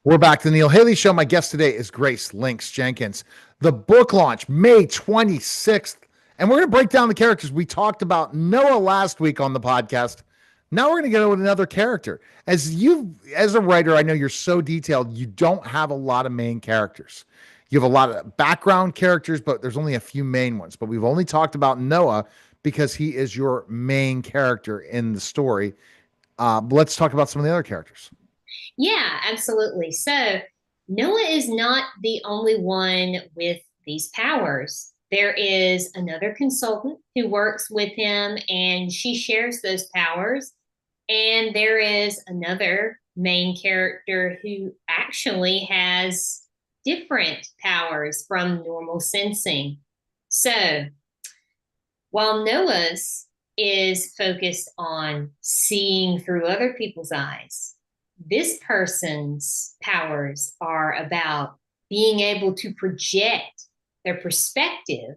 We're back to the Neil Haley Show. My guest today is Grace Lynx Jenkins. The book launch, May 26th. And we're going to break down the characters. We talked about Noah last week on the podcast. Now we're going to get with another character. As a writer, I know you're so detailed, you don't have a lot of main characters. You have a lot of background characters, but there's only a few main ones. But we've only talked about Noah because he is your main character in the story. But let's talk about some of the other characters. Yeah, absolutely. So Noah is not the only one with these powers. There is another consultant who works with him and she shares those powers. And there is another main character who actually has different powers from normal sensing. So while Noah's is focused on seeing through other people's eyes, this person's powers are about being able to project their perspective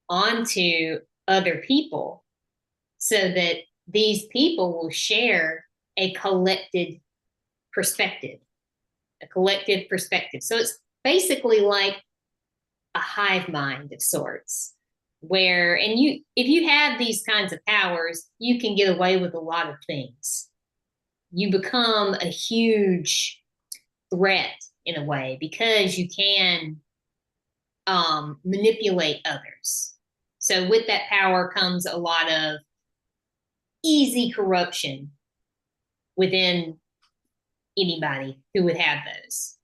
onto other people so that these people will share a collected perspective, a collective perspective. So it's basically like a hive mind of sorts where, and if you have these kinds of powers, you can get away with a lot of things. You become a huge threat in a way because you can manipulate others. So with that power comes a lot of easy corruption within anybody who would have those.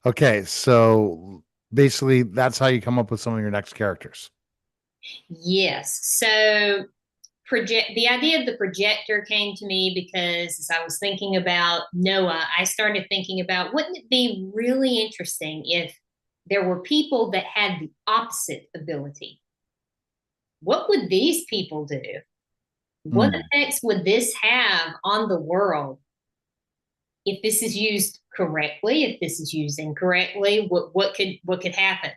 Okay, so basically that's how you come up with some of your next characters. Yes. So the idea of the projector came to me because as I was thinking about Noah, I started thinking about wouldn't it be really interesting if there were people that had the opposite ability? What would these people do? What Hmm. effects would this have on the world if this is used correctly? If this is used incorrectly, what could happen?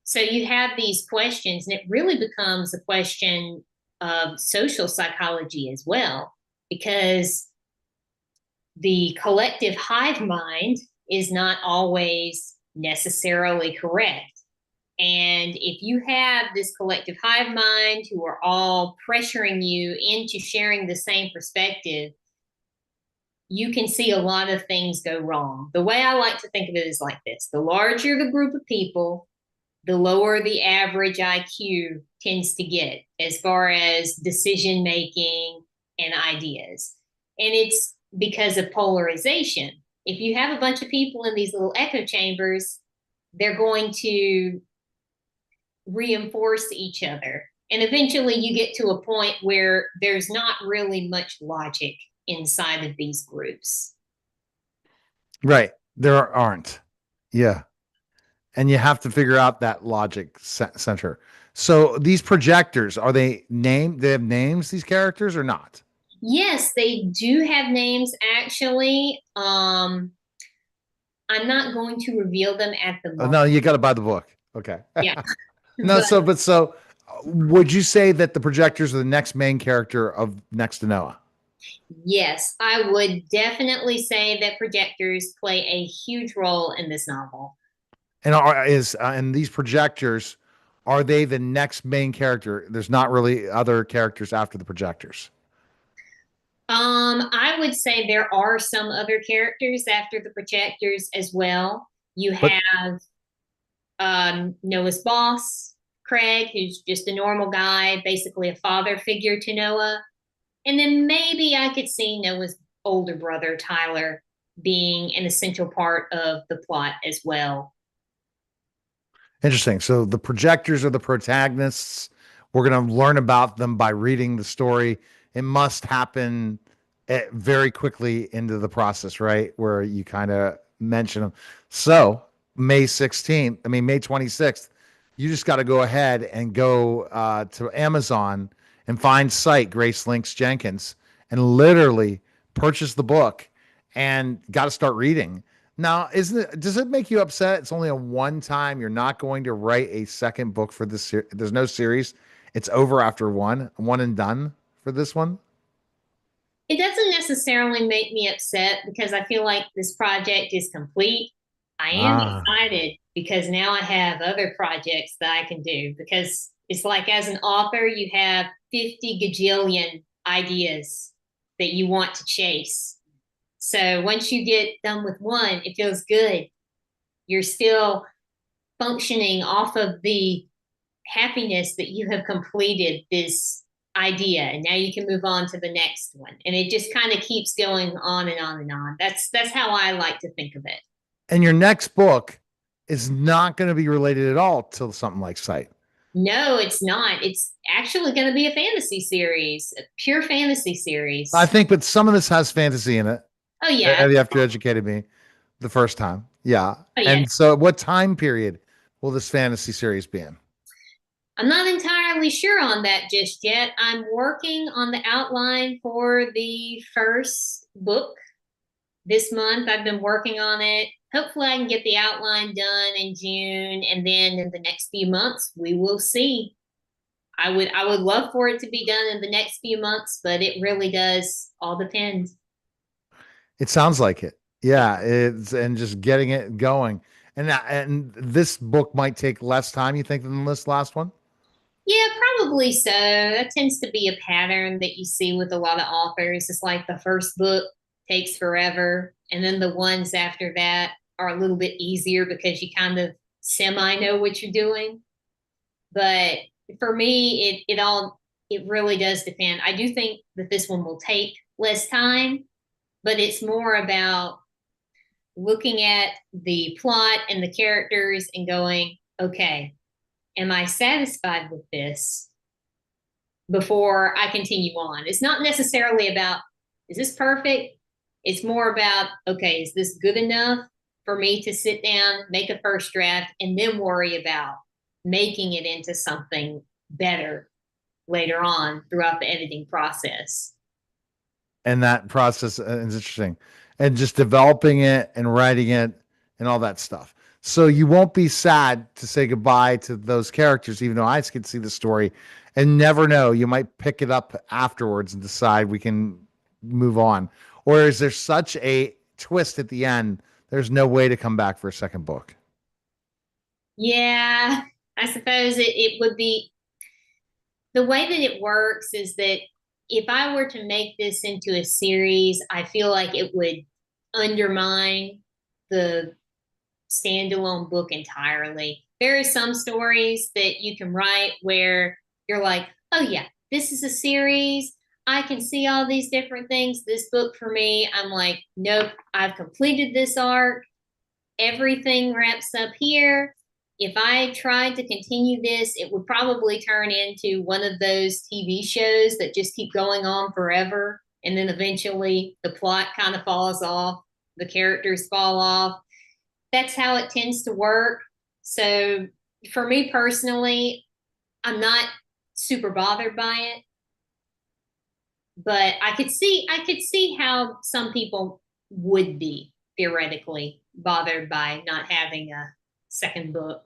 So you have these questions, and it really becomes a question of social psychology as well, because the collective hive mind is not always necessarily correct. And if you have this collective hive mind who are all pressuring you into sharing the same perspective, you can see a lot of things go wrong. The way I like to think of it is like this: the larger the group of people, the lower the average IQ tends to get as far as decision making and ideas. And it's because of polarization. If you have a bunch of people in these little echo chambers, they're going to reinforce each other. And eventually you get to a point where there's not really much logic inside of these groups. Right. There aren't. Yeah. And you have to figure out that logic center. So these projectors, are they named? They have names, these characters, or not? Yes, they do have names actually. I'm not going to reveal them at the Oh, moment. no, you got to buy the book. Okay. Yeah, No, but would you say that the projectors are the next main character of Next to Noah? yes, I would definitely say that projectors play a huge role in this novel. And these projectors, are they the next main character? There's not really other characters after the projectors. I would say there are some other characters after the projectors as well. You But have Noah's boss, Craig, who's just a normal guy, basically a father figure to Noah. And then maybe I could see Noah's older brother, Tyler, being an essential part of the plot as well. interesting. So the projectors are the protagonists. We're going to learn about them by reading the story. It must happen very quickly into the process, right? Where you kind of mention them. So May 16th, I mean, May 26th, you just got to go ahead and go to Amazon and find site Grace Lynx Jenkins and literally purchase the book and got to start reading. Now, isn't it? Does it make you upset? It's only a one time. You're not going to write a second book for this. There's no series. It's over after one and done for this one. It doesn't necessarily make me upset because I feel like this project is complete. I am Ah, excited because now I have other projects that I can do because it's like as an author, you have 50 gajillion ideas that you want to chase. So once you get done with one, it feels good. You're still functioning off of the happiness that you have completed this idea and now you can move on to the next one and it just kind of keeps going on and on and on. That's how I like to think of it. and your next book is not going to be related at all to something like Sight. No, it's not. It's actually going to be a fantasy series, a pure fantasy I series. think, but some of this has fantasy in it. Oh yeah. After you educated me the first time. Yeah. Oh yeah. And so, what time period will this fantasy series be in? I'm not entirely sure on that just yet. I'm working on the outline for the first book this month. I've been working on it. Hopefully, I can get the outline done in June, and then in the next few months, we will see. I would love for it to be done in the next few months, but it really does all depend. It sounds like it. Yeah, it's and just getting it going. And this book might take less time, you think, than this last one? Yeah, probably so. That tends to be a pattern that you see with a lot of authors. It's like the first book takes forever, and then the ones after that are a little bit easier because you kind of semi know what you're doing. But for me, it really does depend. I do think that this one will take less time, but it's more about looking at the plot and the characters and going, okay, am I satisfied with this before I continue on? It's not necessarily about, is this perfect? It's more about, okay, is this good enough for me to sit down, make a first draft, and then worry about making it into something better later on throughout the editing process. And that process is interesting. And just developing it and writing it and all that stuff. So you won't be sad to say goodbye to those characters, even though I can see the story and never know. You might pick it up afterwards and decide we can move on. Or is there such a twist at the end? There's no way to come back for a second book. Yeah, I suppose it would be the way that it works is that if I were to make this into a series, I feel like it would undermine the standalone book entirely. There are some stories that you can write where you're like, oh, yeah, this is a series. I can see all these different things. This book for me, I'm like, nope, I've completed this arc. Everything wraps up here. If I tried to continue this, it would probably turn into one of those TV shows that just keep going on forever. And then eventually the plot kind of falls off, the characters fall off. That's how it tends to work. So for me personally, I'm not super bothered by it, but I could see how some people would be theoretically bothered by not having a second book.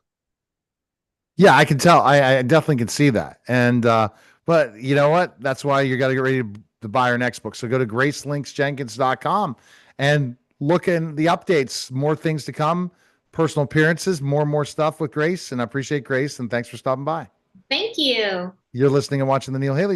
Yeah, I can tell. I definitely can see that. And but you know what? That's why you got to get ready to buy our next book. So go to gracelynxjenkins.com and look in the updates, more things to come, personal appearances, more and more stuff with Grace. And I appreciate Grace and thanks for stopping by. Thank you. You're listening and watching the Neil Haley Show.